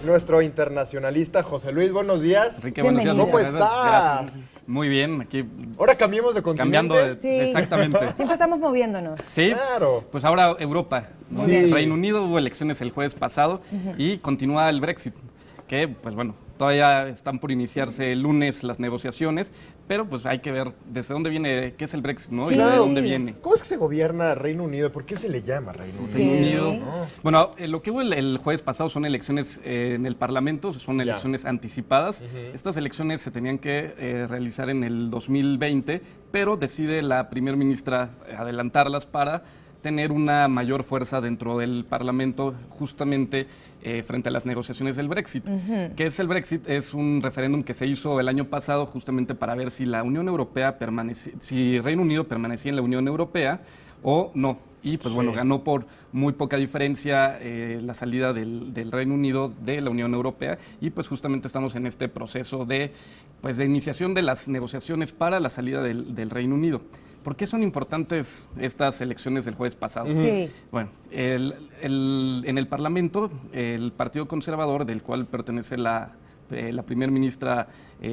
nuestro internacionalista José Luis. Buenos días. Enrique, buenos días. ¿Cómo estás? Gracias. Muy bien, aquí Ahora cambiamos de continente. cambiando de... Sí. Exactamente. Siempre estamos moviéndonos. Sí, Claro. pues ahora Europa. ¿no? Sí. Reino Unido, hubo elecciones el jueves pasado y continúa el Brexit, que pues bueno, todavía están por iniciarse el lunes las negociaciones, pero pues hay que ver desde dónde viene, qué es el Brexit, ¿no? Sí. Y de Claro. dónde viene. ¿Cómo es que se gobierna Reino Unido? ¿Por qué se le llama Reino Unido? Sí. Reino Unido. Bueno, lo que hubo el jueves pasado son elecciones en el Parlamento, son elecciones anticipadas. Estas elecciones se tenían que realizar en el 2020, pero decide la primer ministra adelantarlas para tener una mayor fuerza dentro del Parlamento justamente frente a las negociaciones del Brexit. ¿Qué es el Brexit? Es un referéndum que se hizo el año pasado justamente para ver si la Unión Europea si Reino Unido permanecía en la Unión Europea o no. Y pues bueno, ganó por muy poca diferencia la salida del Reino Unido de la Unión Europea y pues justamente estamos en este proceso de iniciación de las negociaciones para la salida del Reino Unido. ¿Por qué son importantes estas elecciones del jueves pasado? Sí. Bueno, en el Parlamento, el Partido Conservador, del cual pertenece la primer ministra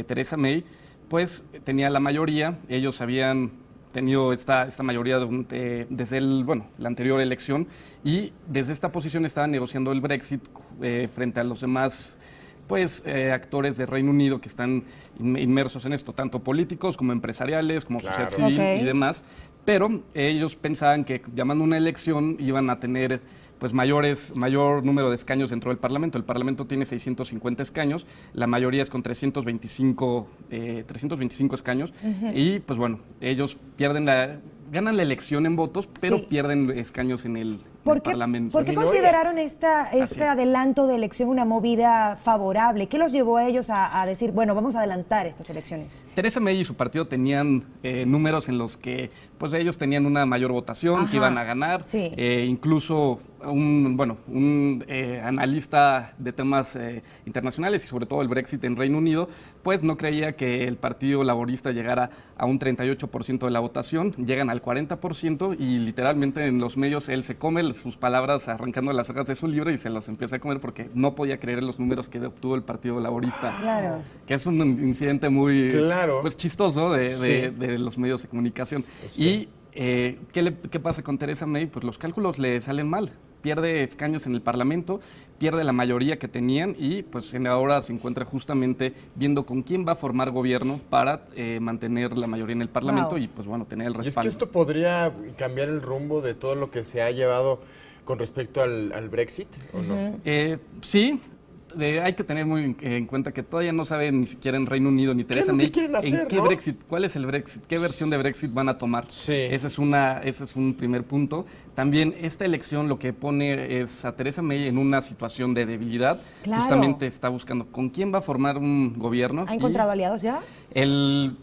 Theresa May, pues tenía la mayoría. Ellos habían tenido esta mayoría desde la anterior elección y desde esta posición estaban negociando el Brexit frente a los demás actores de Reino Unido que están inmersos en esto, tanto políticos como empresariales, como sociedad civil y demás, pero ellos pensaban que llamando una elección iban a tener mayor número de escaños dentro del Parlamento. El Parlamento tiene 650 escaños, la mayoría es con 325 escaños y pues bueno, ellos ganan la elección en votos, pero pierden escaños en el Parlamento. ¿Por qué consideraron este adelanto de elección una movida favorable? ¿Qué los llevó a ellos a decir, bueno, vamos a adelantar estas elecciones? Theresa May y su partido tenían números en los que pues ellos tenían una mayor votación, que iban a ganar. Sí. Incluso un analista de temas internacionales y sobre todo el Brexit en Reino Unido, pues no creía que el Partido Laborista llegara a un 38% de la votación, llegan al 40% y literalmente en los medios él se come sus palabras arrancando las hojas de su libro y se las empieza a comer porque no podía creer en los números que obtuvo el Partido Laborista. Claro. Que es un incidente muy chistoso de los medios de comunicación. Sí. ¿Y qué pasa con Theresa May? Pues los cálculos le salen mal. Pierde escaños en el Parlamento, pierde la mayoría que tenían y pues ahora se encuentra justamente viendo con quién va a formar gobierno para mantener la mayoría en el Parlamento y pues bueno, tener el respaldo. ¿Y es que esto podría cambiar el rumbo de todo lo que se ha llevado con respecto al Brexit o no? Sí. Hay que tener muy en cuenta que todavía no saben ni siquiera en Reino Unido ni Theresa May en qué Brexit, cuál es el Brexit, qué versión de Brexit van a tomar. Sí. Ese es un primer punto. También esta elección lo que pone es a Theresa May en una situación de debilidad. Claro. Justamente está buscando con quién va a formar un gobierno. ¿Ha encontrado aliados ya? El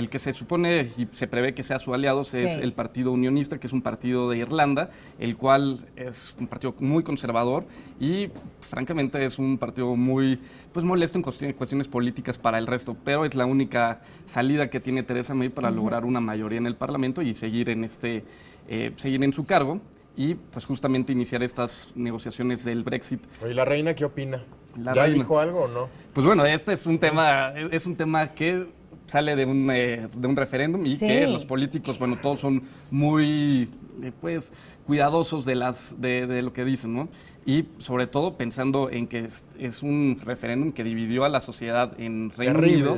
que se supone y se prevé que sea su aliado es el Partido Unionista, que es un partido de Irlanda, el cual es un partido muy conservador y francamente es un partido muy molesto en cuestiones políticas para el resto, pero es la única salida que tiene Theresa May para lograr una mayoría en el Parlamento y seguir en su cargo y pues justamente iniciar estas negociaciones del Brexit. ¿Y la reina qué opina? La ¿Ya reina dijo algo o no? Pues bueno, este es un tema que sale de un referéndum y que los políticos, todos son muy cuidadosos de lo que dicen, ¿no? Y sobre todo pensando en que es un referéndum que dividió a la sociedad en Reino Unido,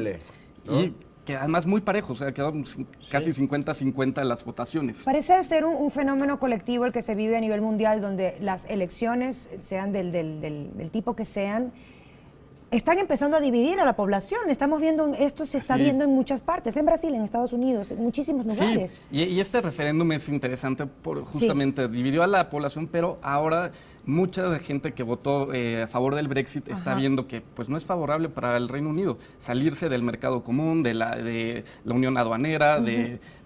¿no? Y que además muy parejo, o sea, quedaron casi 50-50 las votaciones. Parece ser un fenómeno colectivo el que se vive a nivel mundial, donde las elecciones, sean del tipo que sean, están empezando a dividir a la población. Estamos viendo, esto se está viendo en muchas partes, en Brasil, en Estados Unidos, en muchísimos lugares. Sí, y este referéndum es interesante por justamente dividió a la población, pero ahora mucha gente que votó a favor del Brexit está viendo que pues no es favorable para el Reino Unido salirse del mercado común, de la unión aduanera,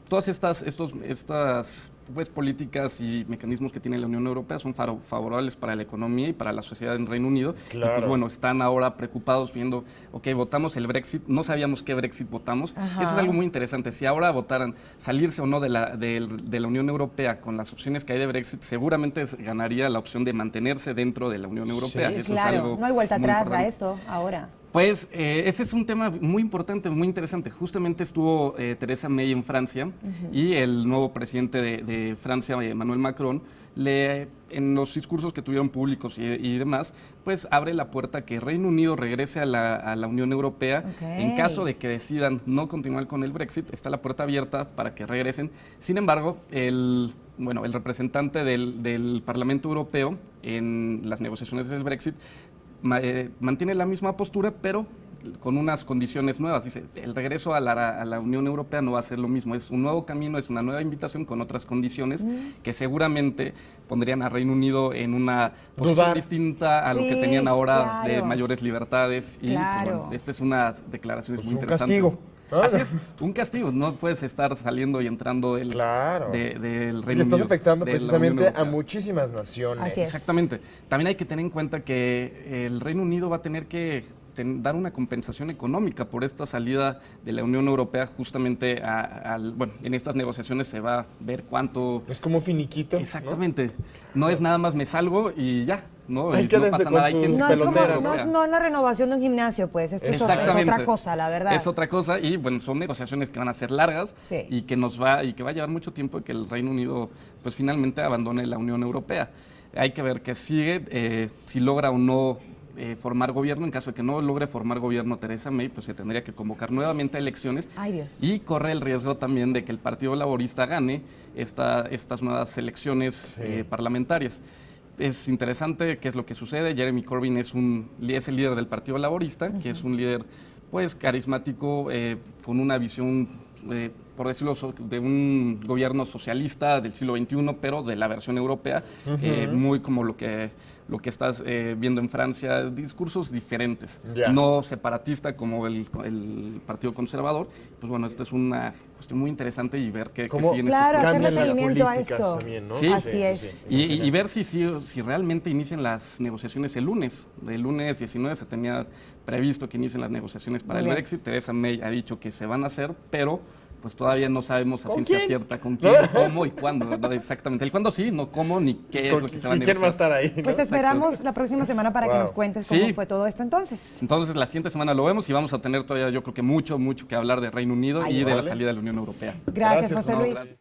todas estas pues, políticas y mecanismos que tiene la Unión Europea son favorables para la economía y para la sociedad en Reino Unido. Claro. Y pues bueno, están ahora preocupados viendo, ok, votamos el Brexit, no sabíamos qué Brexit votamos. Ajá. Eso es algo muy interesante. Si ahora votaran salirse o no de la Unión Europea con las opciones que hay de Brexit, seguramente ganaría la opción de mantenerse dentro de la Unión Europea. Sí, Eso es Claro, algo no hay vuelta muy atrás a importante. esto ahora. Pues ese es un tema muy importante, muy interesante. Justamente estuvo Theresa May en Francia y el nuevo presidente de Francia, Emmanuel Macron, en los discursos que tuvieron públicos y demás, pues abre la puerta a que Reino Unido regrese a la Unión Europea. Ok. En caso de que decidan no continuar con el Brexit, está la puerta abierta para que regresen. Sin embargo, el representante del Parlamento Europeo en las negociaciones del Brexit mantiene la misma postura, pero con unas condiciones nuevas. Dice, el regreso a la Unión Europea no va a ser lo mismo, es un nuevo camino, es una nueva invitación con otras condiciones que seguramente pondrían a Reino Unido en una posición distinta a lo que Sí, tenían ahora de claro. mayores libertades. Y pues, Claro. bueno, esta es una declaración Pues muy un interesante. castigo, ¿no? Así es, un castigo. No puedes estar saliendo y entrando del Claro. del Y Reino estás Unido, afectando de la precisamente Unión a Europea. muchísimas naciones. Así es. Exactamente. También hay que tener en cuenta que el Reino Unido va a tener que dar una compensación económica por esta salida de la Unión Europea. Justamente en estas negociaciones se va a ver cuánto. Es como finiquito, ¿no? Exactamente. No es nada más me salgo y ya. No, Ahí no quédense pasa con nada. su Hay que No es, como, pelotera, no es la renovación de un gimnasio, pues. Esto es otra cosa, la verdad. Es otra cosa y bueno, son negociaciones que van a ser largas Sí. y que va a llevar mucho tiempo que el Reino Unido pues finalmente abandone la Unión Europea. Hay que ver qué sigue, si logra o no formar gobierno. En caso de que no logre formar gobierno Theresa May, pues se tendría que convocar elecciones. Ay, Dios. Y corre el riesgo también de que el Partido Laborista gane estas nuevas elecciones parlamentarias. Es interesante qué es lo que sucede. Jeremy Corbyn es el líder del Partido Laborista, que es un líder pues carismático, con una visión, por decirlo, de un gobierno socialista del siglo XXI, pero de la versión europea, muy como lo que estás viendo en Francia, discursos diferentes, Ya. no separatista como el Partido Conservador. Pues bueno, esto es una cuestión muy interesante y ver qué ¿Cómo siguen Claro, estos hacerle cambian las seguimiento a políticas esto. también, no? Sí. Así es. Y ver si realmente inician las negociaciones el lunes. El lunes 19 se tenía previsto que inicien las negociaciones para Muy el bien. Brexit. Theresa May ha dicho que se van a hacer, pero pues todavía no sabemos a ¿Con ciencia quién? cierta con quién, cómo y cuándo. ¿No? Exactamente. El cuándo sí, no cómo ni qué es lo que se va a ¿Y quién va a negociar. estar ahí? ¿no? Pues te esperamos la próxima semana para que Wow. nos cuentes cómo Sí. fue todo esto entonces. Entonces, la siguiente semana lo vemos y vamos a tener todavía, yo creo que mucho que hablar de Reino Unido Ay, y de la vale. salida de la Unión Europea. Gracias, Gracias, José no, Luis. gracias.